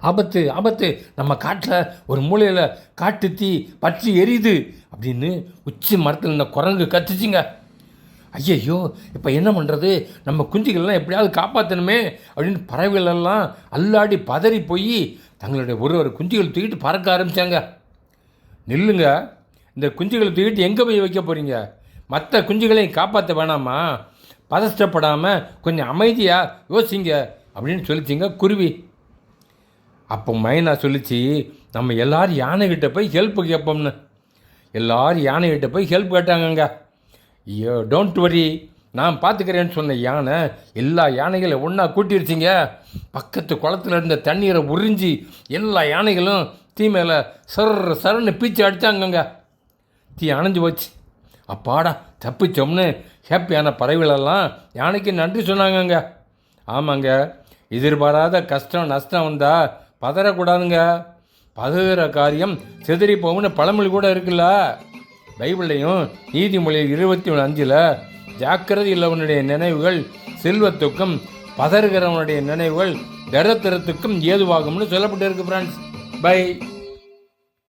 ஆபத்து ஆபத்து, நம்ம காட்டில் ஒரு மூலையில் காட்டு தீ பற்றி எரியுது அப்படின்னு உச்சி மரத்தில் இந்த குரங்கு கத்துச்சிங்க. ஐயையோ, இப்போ என்ன பண்ணுறது, நம்ம குஞ்சுகள்லாம் எப்படியாவது காப்பாற்றணுமே அப்படின்னு பறவைகளெல்லாம் அல்லாடி பதறி போய் தங்களுடைய ஒரு குஞ்சுகள் தூக்கிட்டு பறக்க ஆரம்பித்தாங்க. நில்லுங்க, இந்த குஞ்சுகளை தூக்கிட்டு எங்கே போய் வைக்க போகிறீங்க? மற்ற குஞ்சுகளையும் காப்பாற்ற வேணாமா? பதஷ்டப்படாமல் கொஞ்சம் அமைதியாக யோசிங்க அப்படின்னு சொல்லிச்சிங்க குருவி. அப்போ மைனா சொல்லிச்சு, நம்ம எல்லோரும் யானைகிட்ட போய் ஹெல்ப் கேட்போம்னு. எல்லோரும் யானைகிட்ட போய் ஹெல்ப் கேட்டாங்கங்க. ஐயோ, டோன்ட் வரி, நான் பார்த்துக்கிறேன்னு சொன்ன யானை எல்லா யானைகளும் ஒன்றா கூட்டிடுச்சிங்க. பக்கத்து குளத்தில் இருந்த தண்ணீரை உறிஞ்சி எல்லா யானைகளும் தீ மேலே சரன்னு பீச்சு அடித்தாங்கங்க. தீ அணைஞ்சு போச்சு. அப்பாடா தப்பிச்சோம்னு ஹேப்பியான பறவைகளெல்லாம் யானைக்கு நன்றி சொன்னாங்கங்க. ஆமாங்க, எதிர்பாராத கஷ்டம் நஷ்டம் வந்தால் பதறக்கூடாதுங்க. பதற காரியம் சிதறி போகும்னு பழமொழி கூட இருக்குல்ல. பைபிள்லையும் நீதிமொழி 23:5 ஜாக்கிரதை உள்ளவனுடைய நினைவுகள் செல்வத்துக்கும் பதறுகிறவனுடைய நினைவுகள் தரித்திரத்துக்கும் ஏதுவாகும்னு சொல்லப்பட்டு இருக்கு ஃப்ரெண்ட்ஸ். பை.